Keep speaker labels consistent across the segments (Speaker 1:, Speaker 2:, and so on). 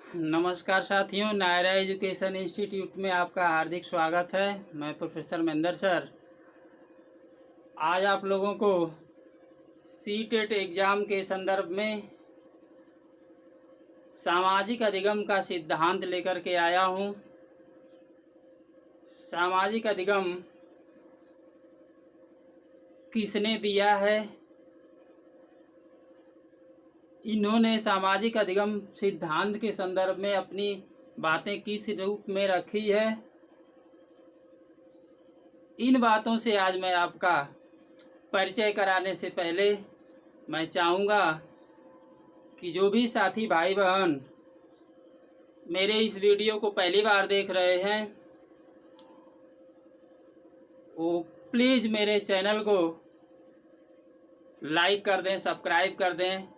Speaker 1: नमस्कार साथियों, Naira education institute में आपका हार्दिक स्वागत है। मैं प्रोफेसर महेंद्र सर। आज आप लोगों को सीटेट एग्ज़ाम के संदर्भ में सामाजिक अधिगम का सिद्धांत लेकर के आया हूँ। सामाजिक अधिगम किसने दिया है, इन्होंने सामाजिक अधिगम सिद्धांत के संदर्भ में अपनी बातें किस रूप में रखी है, इन बातों से आज मैं आपका परिचय कराने से पहले मैं चाहूँगा कि जो भी साथी भाई बहन मेरे इस वीडियो को पहली बार देख रहे हैं वो प्लीज़ मेरे चैनल को लाइक कर दें, सब्सक्राइब कर दें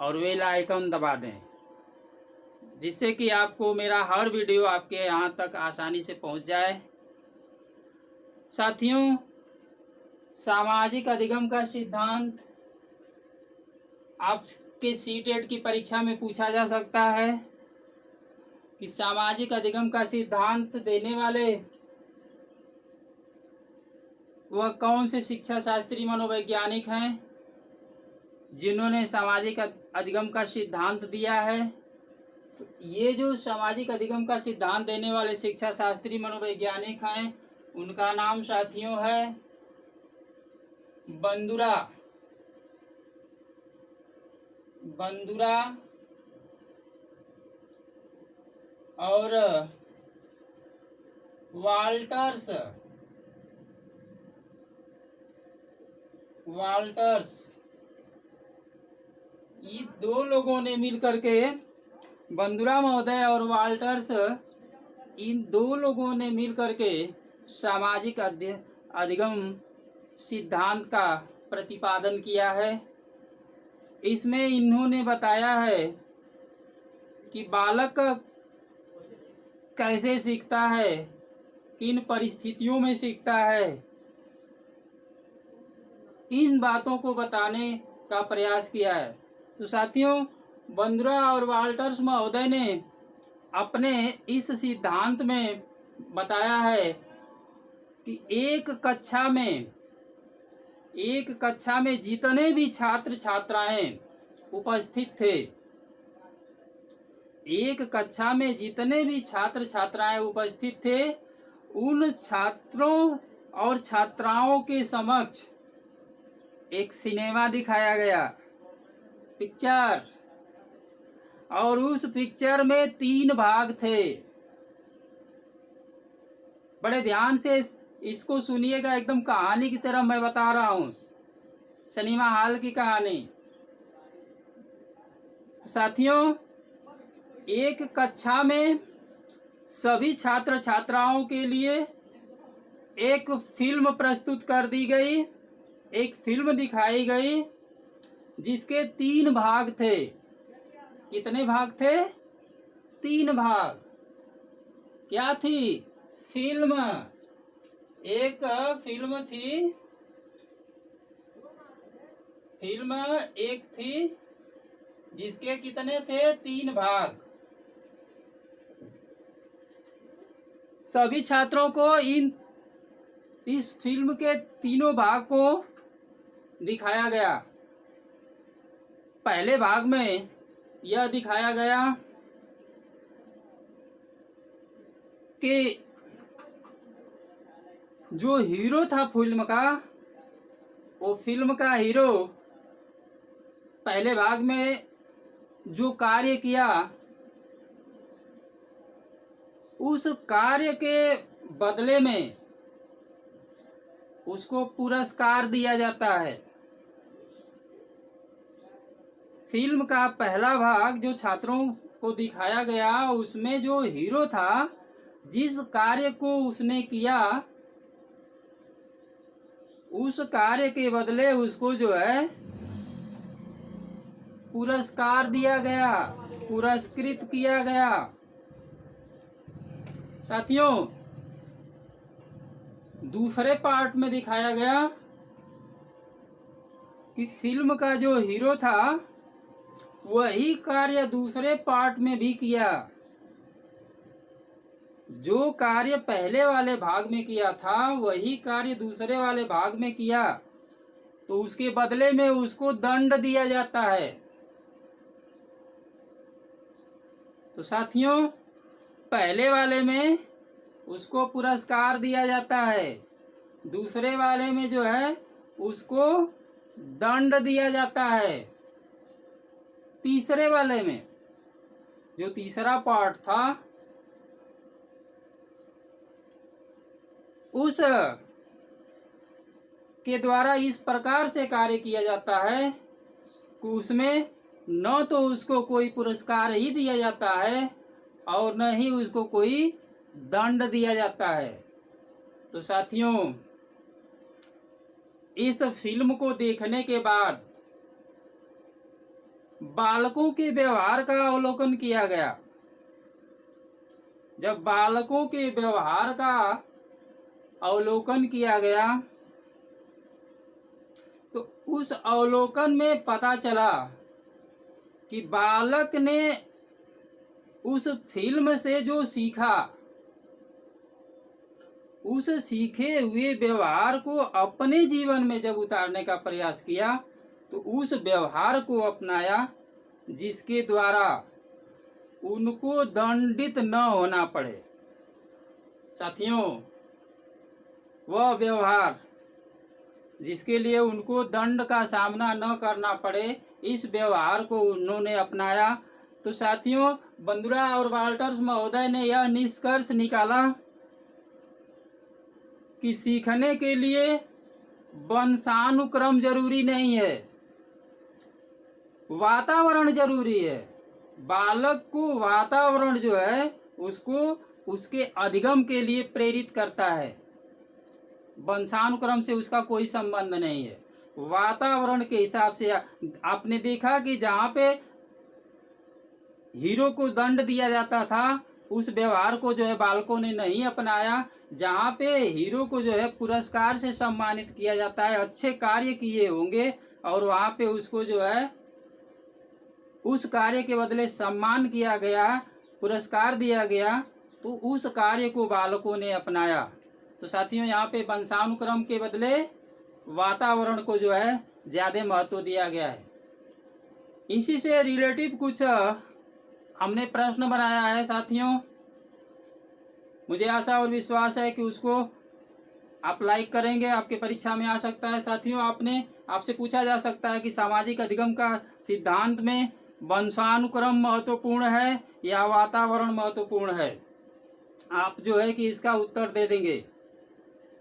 Speaker 1: और बेल आइकन दबा दें, जिससे कि आपको मेरा हर वीडियो आपके यहाँ तक आसानी से पहुँच जाए। साथियों, सामाजिक अधिगम का सिद्धांत आपके सीटेट की परीक्षा में पूछा जा सकता है कि सामाजिक अधिगम का सिद्धांत देने वाले वह कौन से शिक्षा शास्त्री मनोवैज्ञानिक हैं जिन्होंने सामाजिक अधिगम का सिद्धांत दिया है। तो ये जो सामाजिक अधिगम का सिद्धांत देने वाले शिक्षा शास्त्री मनोवैज्ञानिक हैं उनका नाम साथियों है बंदुरा और वाल्टर्स। ये दो लोगों ने मिलकर के, बंदुरा महोदय और वाल्टर्स, इन दो लोगों ने मिलकर के सामाजिक अधिगम सिद्धांत का प्रतिपादन किया है। इसमें इन्होंने बताया है कि बालक कैसे सीखता है, किन परिस्थितियों में सीखता है, इन बातों को बताने का प्रयास किया है। तो साथियों, बंदुरा और वाल्टर्स महोदय ने अपने इस सिद्धांत में बताया है कि एक कक्षा में जितने भी छात्र छात्राएं उपस्थित थे, एक कक्षा में जितने भी छात्र छात्राएं उपस्थित थे, उन छात्रों और छात्राओं के समक्ष एक सिनेमा दिखाया गया, पिक्चर, और उस पिक्चर में 3 भाग थे। बड़े ध्यान से इसको सुनिएगा, एकदम कहानी की तरह मैं बता रहा हूँ, सिनेमा हॉल की कहानी। साथियों, एक कक्षा में सभी छात्र छात्राओं के लिए एक फिल्म प्रस्तुत कर दी गई, एक फिल्म दिखाई गई जिसके 3 भाग थे। कितने भाग थे? 3 भाग। क्या थी? फिल्म। एक फिल्म थी, फिल्म एक थी जिसके कितने थे? 3 भाग। सभी छात्रों को इस फिल्म के तीनों भाग को दिखाया गया। पहले भाग में यह दिखाया गया कि जो हीरो था फिल्म का, वो फिल्म का हीरो पहले भाग में जो कार्य किया, उस कार्य के बदले में उसको पुरस्कार दिया जाता है। फिल्म का पहला भाग जो छात्रों को दिखाया गया, उसमें जो हीरो था, जिस कार्य को उसने किया, उस कार्य के बदले उसको जो है पुरस्कार दिया गया, पुरस्कृत किया गया। साथियों, दूसरे पार्ट में दिखाया गया कि फिल्म का जो हीरो था वही कार्य दूसरे पार्ट में भी किया। जो कार्य पहले वाले भाग में किया था वही कार्य दूसरे वाले भाग में किया, तो उसके बदले में उसको दंड दिया जाता है। तो साथियों, पहले वाले में उसको पुरस्कार दिया जाता है, दूसरे वाले में जो है उसको दंड दिया जाता है। तीसरे वाले में, जो तीसरा पार्ट था, उस के द्वारा इस प्रकार से कार्य किया जाता है कि उसमें न तो उसको कोई पुरस्कार ही दिया जाता है और न ही उसको कोई दंड दिया जाता है। तो साथियों, इस फिल्म को देखने के बाद बालकों के व्यवहार का अवलोकन किया गया। जब बालकों के व्यवहार का अवलोकन किया गया तो उस अवलोकन में पता चला कि बालक ने उस फिल्म से जो सीखा, उस सीखे हुए व्यवहार को अपने जीवन में जब उतारने का प्रयास किया तो उस व्यवहार को अपनाया जिसके द्वारा उनको दंडित न होना पड़े। साथियों, वह व्यवहार जिसके लिए उनको दंड का सामना न करना पड़े, इस व्यवहार को उन्होंने अपनाया। तो साथियों, बंदुरा और वाल्टर्स महोदय ने यह निष्कर्ष निकाला कि सीखने के लिए वंशानुक्रम जरूरी नहीं है, वातावरण जरूरी है। बालक को वातावरण जो है उसको उसके अधिगम के लिए प्रेरित करता है, वंशानुक्रम से उसका कोई संबंध नहीं है। वातावरण के हिसाब से आपने देखा कि जहाँ पे हीरो को दंड दिया जाता था उस व्यवहार को जो है बालकों ने नहीं अपनाया। जहाँ पे हीरो को जो है पुरस्कार से सम्मानित किया जाता है, अच्छे कार्य किए होंगे और वहाँ पे उसको जो है उस कार्य के बदले सम्मान किया गया, पुरस्कार दिया गया, तो उस कार्य को बालकों ने अपनाया। तो साथियों, यहाँ पे वंशानुक्रम के बदले वातावरण को जो है ज़्यादा महत्व दिया गया है। इसी से रिलेटिव कुछ हमने प्रश्न बनाया है साथियों। मुझे आशा और विश्वास है कि उसको आप लाइक करेंगे, आपके परीक्षा में आ सकता है। साथियों, आपसे पूछा जा सकता है कि सामाजिक अधिगम का सिद्धांत में वंशानुक्रम महत्वपूर्ण है या वातावरण महत्वपूर्ण है। आप जो है कि इसका उत्तर दे देंगे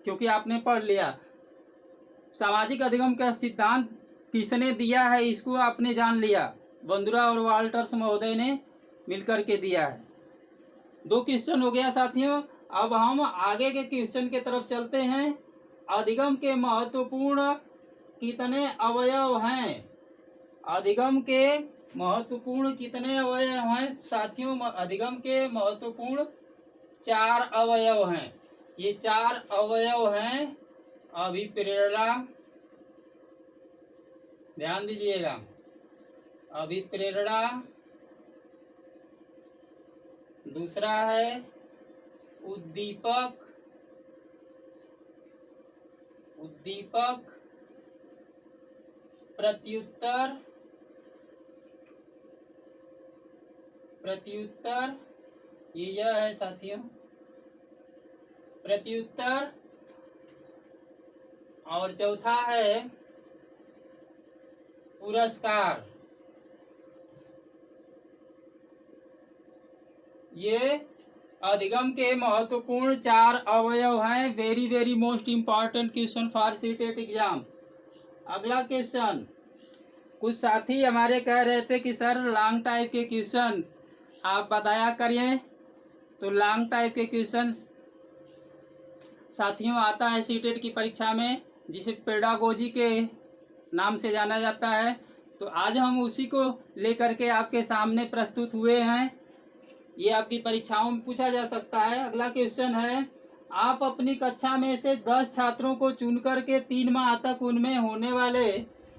Speaker 1: क्योंकि आपने पढ़ लिया। सामाजिक अधिगम का सिद्धांत किसने दिया है इसको आपने जान लिया, बंदुरा और वाल्टर्स महोदय ने मिलकर के दिया है। 2 क्वेश्चन हो गया साथियों। अब हम आगे के क्वेश्चन के तरफ चलते हैं। अधिगम के महत्वपूर्ण कितने अवयव हैं? अधिगम के महत्वपूर्ण कितने अवयव हैं साथियों? अधिगम के महत्वपूर्ण 4 अवयव हैं। ये 4 अवयव हैं। अभिप्रेरणा, ध्यान दीजिएगा, अभिप्रेरणा, दूसरा है उद्दीपक, प्रत्युत्तर, ये यह है साथियों, प्रत्युत्तर। और चौथा है पुरस्कार। ये अधिगम के महत्वपूर्ण 4 अवयव हैं। Very most important question for CTET exam. अगला क्वेश्चन, कुछ साथी हमारे कह रहे थे कि सर लॉन्ग टाइप के क्वेश्चन आप बताया करिए। तो लॉन्ग टाइप के क्वेश्चन साथियों आता है सीटेट की परीक्षा में, जिसे पेडागोजी के नाम से जाना जाता है। तो आज हम उसी को लेकर के आपके सामने प्रस्तुत हुए हैं। ये आपकी परीक्षाओं में पूछा जा सकता है। अगला क्वेश्चन है, आप अपनी कक्षा में से 10 छात्रों को चुनकर के 3 माह तक उनमें होने वाले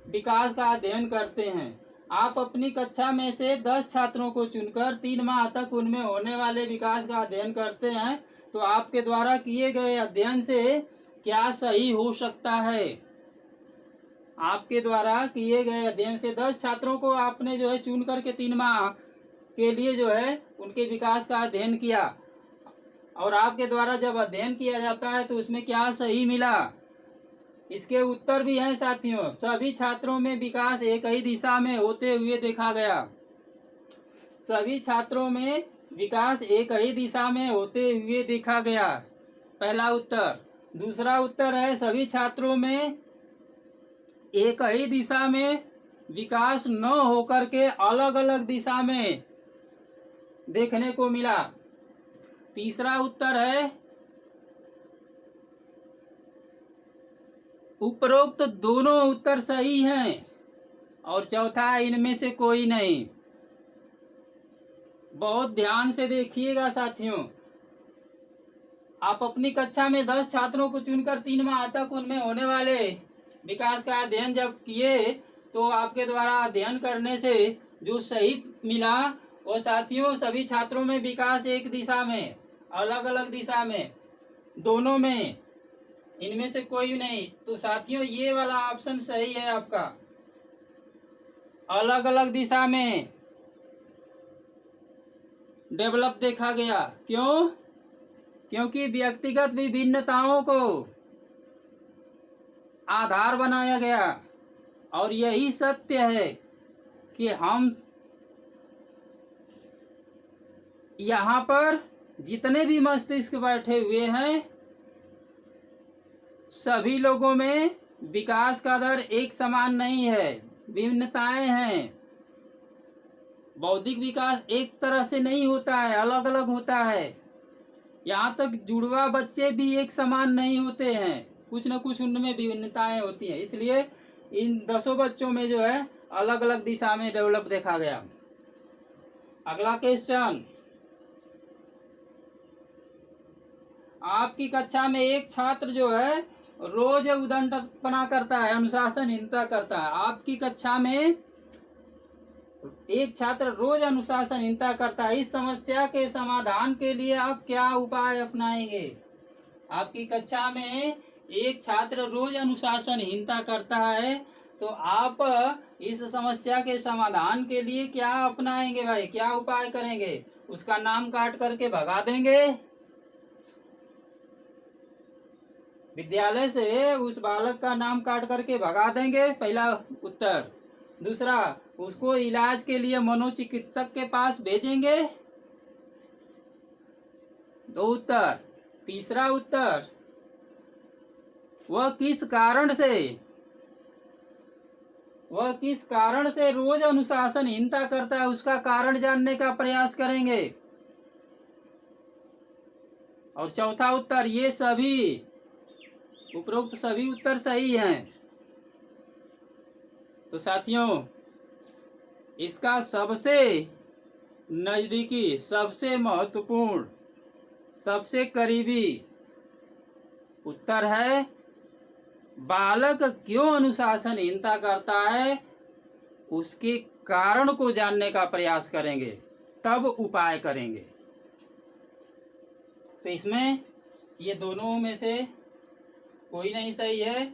Speaker 1: विकास का अध्ययन करते हैं। आप अपनी कक्षा में से 10 छात्रों को चुनकर 3 माह तक उनमें होने वाले विकास का अध्ययन करते हैं, तो आपके द्वारा किए गए अध्ययन से क्या सही हो सकता है? आपके द्वारा किए गए अध्ययन से 10 छात्रों को आपने जो है चुन करके 3 माह के लिए जो है उनके विकास का अध्ययन किया, और आपके द्वारा जब अध्ययन किया जाता है तो उसमें क्या सही मिला? इसके उत्तर भी हैं साथियों। सभी छात्रों में विकास एक ही दिशा में होते हुए देखा गया। सभी छात्रों में विकास एक ही दिशा में होते हुए देखा गया, पहला उत्तर। दूसरा उत्तर है सभी छात्रों में एक ही दिशा में विकास न होकर के अलग अलग दिशा में देखने को मिला। तीसरा उत्तर है उपरोक्त दोनों उत्तर सही हैं, और चौथा इनमें से कोई नहीं। बहुत ध्यान से देखिएगा साथियों। आप अपनी कक्षा में 10 छात्रों को चुनकर 3 माह तक उनमें होने वाले विकास का अध्ययन जब किए, तो आपके द्वारा अध्ययन करने से जो सही मिला वो साथियों, सभी छात्रों में विकास एक दिशा में, अलग अलग दिशा में, दोनों में, इनमें से कोई नहीं। तो साथियों ये वाला ऑप्शन सही है आपका, अलग अलग दिशा में डेवलप देखा गया। क्यों? क्योंकि व्यक्तिगत विभिन्नताओं को आधार बनाया गया, और यही सत्य है कि हम यहाँ पर जितने भी मस्तिष्क बैठे हुए हैं, सभी लोगों में विकास का दर एक समान नहीं है, विभिन्नताएं हैं। बौद्धिक विकास एक तरह से नहीं होता है, अलग अलग होता है। यहाँ तक जुड़वा बच्चे भी एक समान नहीं होते हैं, कुछ न कुछ उनमें विभिन्नताएं होती हैं। इसलिए इन 10 बच्चों में जो है अलग अलग दिशा में डेवलप देखा गया। अगला क्वेश्चन, आपकी कक्षा में एक छात्र जो है रोज उद्दंडपना करता है, अनुशासनहीनता करता है। आपकी कक्षा में एक छात्र रोज अनुशासनहीनता करता है, इस समस्या के समाधान के लिए आप क्या उपाय अपनाएंगे? आपकी कक्षा में एक छात्र रोज अनुशासनहीनता करता है, तो आप इस समस्या के समाधान के लिए क्या अपनाएंगे भाई? क्या उपाय करेंगे? उसका नाम काट करके भगा देंगे विद्यालय से? उस बालक का नाम काट करके भगा देंगे, पहला उत्तर। दूसरा, उसको इलाज के लिए मनोचिकित्सक के पास भेजेंगे, 2 उत्तर। तीसरा उत्तर, वह किस कारण से रोज अनुशासनहीनता करता है, उसका कारण जानने का प्रयास करेंगे। और चौथा उत्तर, ये सभी उपरोक्त सभी उत्तर सही हैं। तो साथियों इसका सबसे नजदीकी, सबसे महत्वपूर्ण, सबसे करीबी उत्तर है बालक क्यों अनुशासनहीनता करता है, उसके कारण को जानने का प्रयास करेंगे, तब उपाय करेंगे। तो इसमें ये दोनों में से कोई नहीं सही है,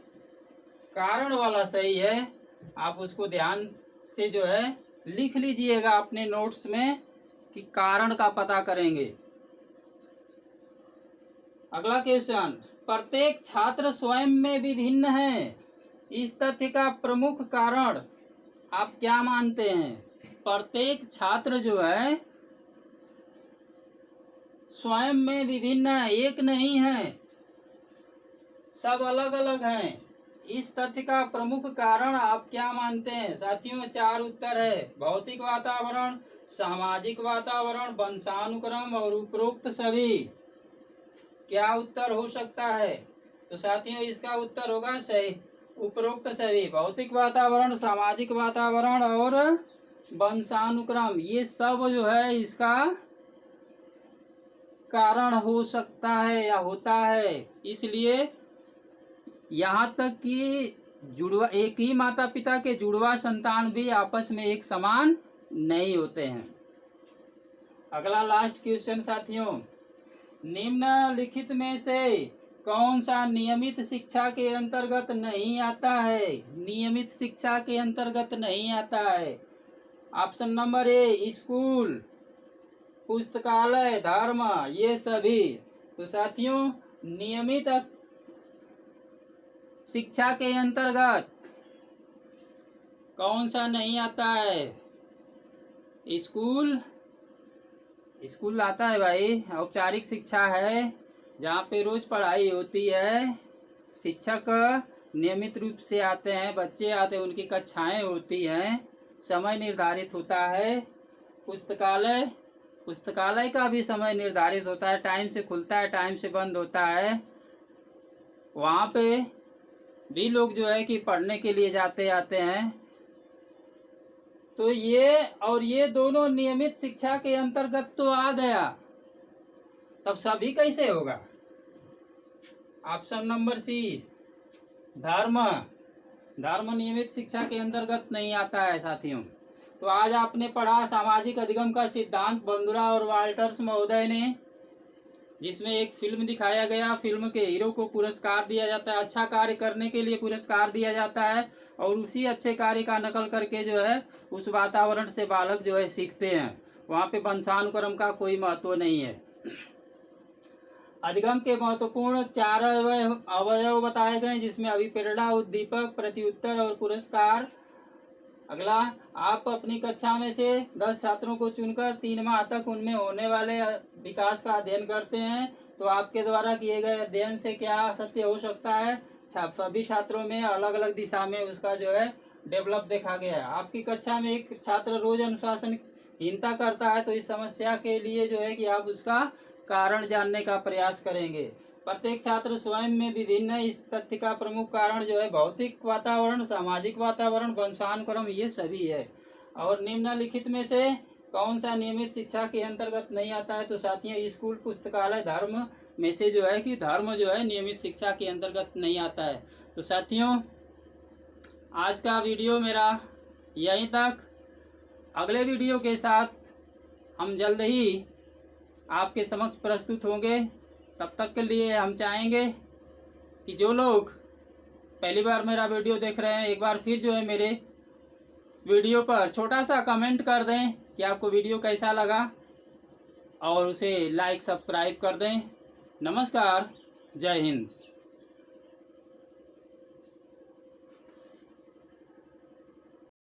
Speaker 1: कारण वाला सही है। आप उसको ध्यान से जो है लिख लीजिएगा अपने नोट्स में कि कारण का पता करेंगे। अगला क्वेश्चन, प्रत्येक छात्र स्वयं में विभिन्न है, इस तथ्य का प्रमुख कारण आप क्या मानते हैं? प्रत्येक छात्र जो है स्वयं में विभिन्न है, एक नहीं है, सब अलग अलग हैं। इस तथ्य का प्रमुख कारण आप क्या मानते हैं? साथियों 4 उत्तर है, भौतिक वातावरण, सामाजिक वातावरण, वंशानुक्रम और उपरोक्त सभी। क्या उत्तर हो सकता है? तो साथियों इसका उत्तर होगा सही, उपरोक्त सभी। भौतिक वातावरण, सामाजिक वातावरण और वंशानुक्रम, ये सब जो है इसका कारण हो सकता है या होता है। इसलिए यहाँ तक कि जुड़वा एक ही माता पिता के जुड़वा संतान भी आपस में एक समान नहीं होते हैं। अगला लास्ट क्वेश्चन साथियों, निम्नलिखित में से कौन सा नियमित शिक्षा के अंतर्गत नहीं आता है? नियमित शिक्षा के अंतर्गत नहीं आता है। ऑप्शन नंबर ए स्कूल, पुस्तकालय, धर्म, ये सभी। तो साथियों नियमित शिक्षा के अंतर्गत कौन सा नहीं आता है? स्कूल आता है भाई, औपचारिक शिक्षा है जहाँ पे रोज पढ़ाई होती है, शिक्षक नियमित रूप से आते हैं, बच्चे आते हैं, उनकी कक्षाएं होती हैं, समय निर्धारित होता है। पुस्तकालय का भी समय निर्धारित होता है, टाइम से खुलता है, टाइम से बंद होता है। वहाँ पे भी लोग जो है कि पढ़ने के लिए जाते आते हैं। तो ये दोनों नियमित शिक्षा के अंतर्गत तो आ गया, तब सभी कैसे होगा? ऑप्शन नंबर सी धर्म नियमित शिक्षा के अंतर्गत नहीं आता है साथियों। तो आज आपने पढ़ा सामाजिक अधिगम का सिद्धांत बंदुरा और वाल्टर्स महोदय ने, जिसमें एक फिल्म दिखाया गया। फिल्म के हीरो को पुरस्कार दिया जाता है, अच्छा कार्य करने के लिए पुरस्कार दिया जाता है, और उसी अच्छे कार्य का नकल करके जो है उस वातावरण से बालक जो है सीखते हैं। वहाँ पे वंशानुक्रम का कोई महत्व नहीं है। अधिगम के महत्वपूर्ण 4 अवयव बताए गए, जिसमें अभिप्रेरणा, उद्दीपक, प्रत्युत्तर और पुरस्कार। अगला, आप अपनी कक्षा में से 10 छात्रों को चुनकर 3 माह तक उनमें होने वाले विकास का अध्ययन करते हैं। तो आपके द्वारा किए गए अध्ययन से क्या सत्य हो सकता है? सभी छात्रों में अलग अलग दिशा में उसका जो है डेवलप देखा गया है। आपकी कक्षा में एक छात्र रोज अनुशासनहीनता करता है, तो इस समस्या के लिए जो है कि आप उसका कारण जानने का प्रयास करेंगे। प्रत्येक छात्र स्वयं में विभिन्न है। इस तथ्य का प्रमुख कारण जो है भौतिक वातावरण, सामाजिक वातावरण, वंशानुक्रम, ये सभी है। और निम्नलिखित में से कौन सा नियमित शिक्षा के अंतर्गत नहीं आता है? तो साथियों स्कूल, पुस्तकालय, धर्म में से जो है कि धर्म जो है नियमित शिक्षा के अंतर्गत नहीं आता है। तो साथियों आज का वीडियो मेरा यहीं तक। अगले वीडियो के साथ हम जल्द ही आपके समक्ष प्रस्तुत होंगे। तब तक के लिए हम चाहेंगे कि जो लोग पहली बार मेरा वीडियो देख रहे हैं, एक बार फिर जो है मेरे वीडियो पर छोटा सा कमेंट कर दें कि आपको वीडियो कैसा लगा, और उसे लाइक सब्सक्राइब कर दें। नमस्कार, जय हिंद।